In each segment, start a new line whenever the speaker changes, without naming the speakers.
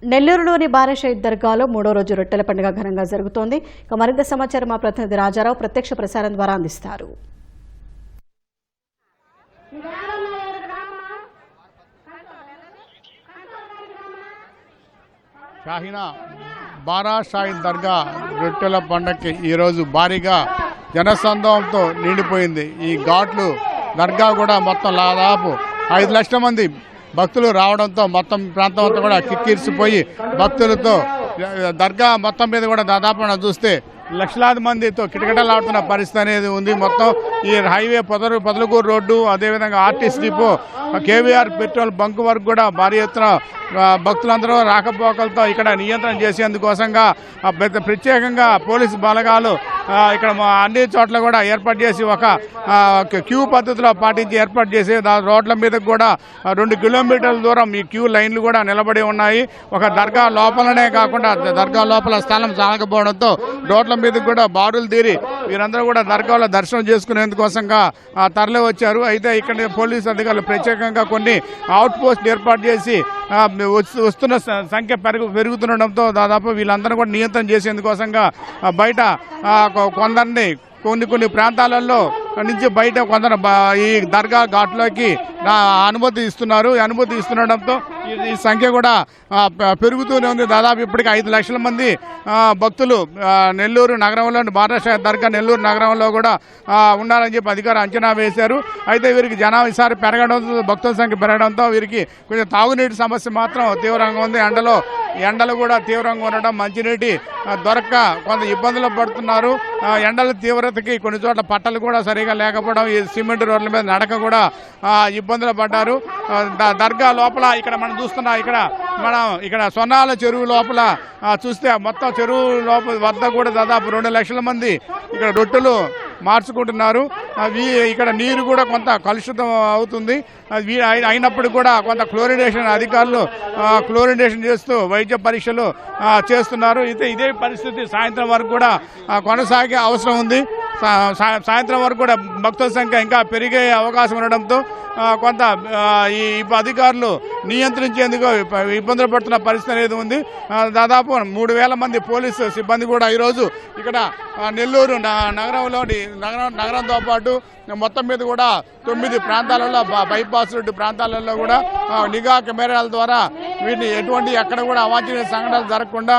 నెల్లూరులోని బారాషాహిద్ దర్గాలో మూడో రోజు రొట్టెల పండుగ ఘనంగా జరుగుతోంది. ఇక మరింత సమాచారం మా ప్రతినిధి రాజారావు ప్రత్యక్ష ప్రసారం ద్వారా అందిస్తారు.
షాహీనా బారాషాహిద్ దర్గా రొట్టెల పండుగకి ఈరోజు భారీగా జనసందోహంతో నిండిపోయింది. ఈ ఘాట్లు దర్గా కూడా మొత్తం దాదాపు 5 లక్షల మంది భక్తులు రావడంతో మొత్తం ప్రాంతం అంతా కూడా కిక్కిరిసిపోయి భక్తులతో దర్గా మొత్తం మీద కూడా దాదాపు మనం చూస్తే లక్షలాది మందితో కిటకిటలాడుతున్న పరిస్థితి అనేది ఉంది. మొత్తం ఈ హైవే పొదలకూరు రోడ్డు, అదేవిధంగా RTC depot, KVR petrol bunk వరకు కూడా భారీ ఎత్తున భక్తులందరూ రాకపోకలతో ఇక్కడ నియంత్రణ చేసేందుకోసంగా ప్రత్యేకంగా పోలీసు బలగాలు ఇక్కడ అన్ని చోట్ల కూడా ఏర్పాటు చేసి ఒక క్యూ పద్ధతిలో పాటించి ఏర్పాటు చేసి రోడ్ల మీద కూడా 2 కిలోమీటర్ల దూరం ఈ క్యూ లైన్లు కూడా నిలబడి ఉన్నాయి. ఒక దర్గా లోపలనే కాకుండా దర్గా లోపల స్థలం చాలకపోవడంతో రోడ్ల మీద కూడా బారులు తీరి వీరందరూ కూడా దర్గాలో దర్శనం చేసుకునేందుకోసంగా తరలి వచ్చారు. అయితే ఇక్కడ పోలీసు అధికారులు ప్రత్యేకంగా కొన్ని అవుట్ పోస్ట్ ఏర్పాటు చేసి వస్తున్న సంఖ్య పెరుగుతుండడంతో దాదాపు వీళ్ళందరూ కూడా నియంత్రణ చేసేందుకోసంగా బయట కొన్ని ప్రాంతాలలో నుంచి బయట కొందరు ఈ దర్గా ఘాట్లోకి అనుమతి ఇస్తుండడంతో ఈ సంఖ్య కూడా పెరుగుతూనే ఉంది. దాదాపు ఇప్పటికి 5 లక్షల మంది భక్తులు నెల్లూరు నగరంలో బారాషాహిద్ దర్గా నెల్లూరు నగరంలో కూడా ఉండాలని చెప్పి అధికారులు అంచనా వేశారు. అయితే వీరికి జనం ఈసారి పెరగడంతో భక్తుల సంఖ్య పెరగడంతో వీరికి కొంచెం తాగునీటి సమస్య మాత్రం తీవ్రంగా ఉంది. ఎండలు కూడా తీవ్రంగా ఉండడం, మంచినీటి దొరక్క కొంత ఇబ్బందులు పడుతున్నారు. ఎండల తీవ్రతకి కొన్ని చోట్ల పట్టలు కూడా సరిగా లేకపోవడం, ఈ సిమెంట్ రోడ్ల మీద నడక కూడా ఇబ్బందులు పడ్డారు. దర్గా లోపల ఇక్కడ మనం చూస్తున్నా ఇక్కడ సొన్నాల చెరువు లోపల చూస్తే మొత్తం చెరువు లోపల వద్ద కూడా దాదాపు 2 లక్షల మంది ఇక్కడ రొట్టెలు మార్చుకుంటున్నారు. ఇక్కడ నీరు కూడా కొంత కలుషితం అవుతుంది. అయినప్పుడు కూడా కొంత క్లోరినేషన్ అధికారులు క్లోరినేషన్ చేస్తూ వైద్య పరీక్షలు చేస్తున్నారు. ఇదే పరిస్థితి సాయంత్రం వరకు కూడా కొనసాగే అవసరం ఉంది. సాయంత్రం వరకు కూడా భక్తుల సంఖ్య ఇంకా పెరిగే అవకాశం ఉండడంతో కొంత ఈ అధికారులు నియంత్రించేందుకు ఇబ్బందులు పడుతున్న పరిస్థితి అనేది ఉంది. దాదాపు 3,000 మంది పోలీసు సిబ్బంది కూడా ఈరోజు ఇక్కడ నెల్లూరు నగరంతో పాటు మొత్తం మీద కూడా 9 ప్రాంతాలలో బైపాస్ రోడ్డు ప్రాంతాలలో కూడా నిఘా కెమెరాల ద్వారా వీటిని ఎక్కడ కూడా అవాంఛనీయ సంఘటనలు జరగకుండా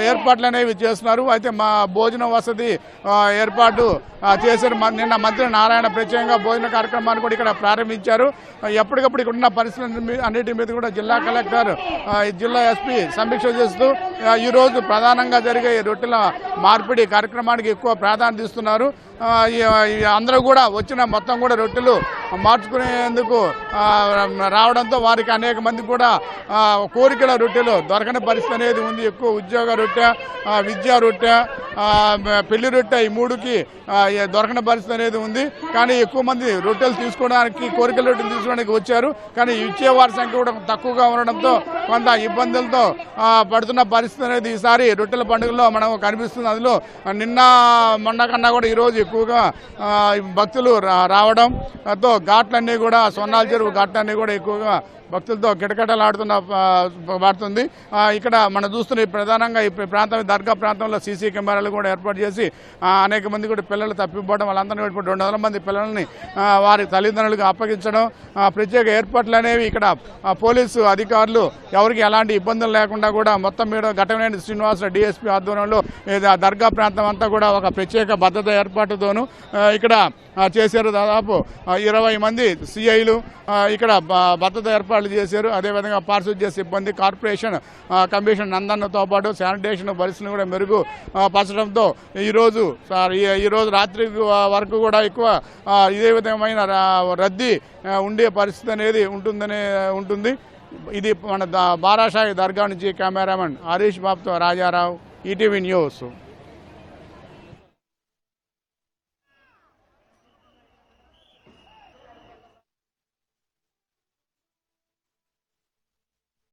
ఏర్పాట్లు అనేవి చేస్తున్నారు. అయితే మా భోజన వసతి ఏర్పాటు చేశారు. నిన్న మంత్రి నారాయణ ప్రత్యేకంగా భోజన కార్యక్రమాన్ని కూడా ఇక్కడ ప్రారంభించారు. ఎప్పటికప్పుడు ఇక్కడ ఉన్న పరిస్థితుల అన్నిటి మీద కూడా జిల్లా కలెక్టర్, జిల్లా ఎస్పీ సమీక్ష చేస్తూ ఈరోజు ప్రధానంగా జరిగే రొట్టెల మార్పిడి కార్యక్రమానికి ఎక్కువ ప్రాధాన్యత ఇస్తున్నారు. అందరూ కూడా వచ్చిన మొత్తం కూడా రొట్టెలు మార్చుకునేందుకు రావడంతో వారికి అనేక మంది కూడా కోరికల రొట్టెలు దొరకని పరిస్థితి అనేది ఉంది. ఎక్కువ ఉద్యోగ రొట్టె, విద్యా రొట్టె, పెళ్లి రొట్టె ఈ 3కి దొరకని పరిస్థితి అనేది ఉంది. కానీ ఎక్కువ మంది రొట్టెలు తీసుకోవడానికి, కోరికల రొట్టెలు తీసుకోవడానికి వచ్చారు. కానీ ఇచ్చేవారి సంఖ్య కూడా తక్కువగా ఉండడంతో కొంత ఇబ్బందులతో పడుతున్న పరిస్థితి అనేది ఈసారి రొట్టెల పండుగలో మనం కనిపిస్తుంది. అందులో నిన్న మొన్న కన్నా కూడా ఈరోజు ఎక్కువగా భక్తులు రావడంతో ఘాట్లన్నీ కూడా సొన్నాల చెరువు ఘాట్లన్నీ కూడా ఎక్కువగా భక్తులతో కిటకిటలాడుతున్న పడుతుంది. ఇక్కడ మనం చూస్తున్న ప్రధానంగా ఈ ప్రాంతం దర్గా ప్రాంతంలో సీసీ కెమెరాలు కూడా ఏర్పాటు చేసి అనేక మంది కూడా పిల్లలు తప్పిపోవడం, వాళ్ళందరినీ 200 మంది పిల్లల్ని వారి తల్లిదండ్రులకు అప్పగించడం, ప్రత్యేక ఏర్పాట్లు అనేవి ఇక్కడ పోలీసు అధికారులు ఎవరికి ఎలాంటి ఇబ్బందులు లేకుండా కూడా మొత్తం మీద ఘటనేని శ్రీనివాసరావు డిఎస్పీ ఆధ్వర్యంలో దర్గా ప్రాంతం అంతా కూడా ఒక ప్రత్యేక భద్రత ఏర్పాటుతోనూ ఇక్కడ చేశారు. దాదాపు 20 మంది సిఐలు ఇక్కడ భద్రత ఏర్పాట్లు చేశారు. అదేవిధంగా పారిశుద్ధ్య సిబ్బంది, కార్పొరేషన్ కమిషన్ నందన్నతో పాటు శానిటేషన్ పరిస్థితులను కూడా మెరుగు పరచడంతో ఈరోజు రాత్రి వరకు కూడా ఎక్కువ ఇదే విధమైన రద్దీ ఉండే పరిస్థితి అనేది ఉంటుంది. ఇది మన బారాషాహిద్ దర్గా నుంచి కెమెరామెన్ హరీష్ బాబుతో రాజారావు, ఈటీవీ న్యూస్.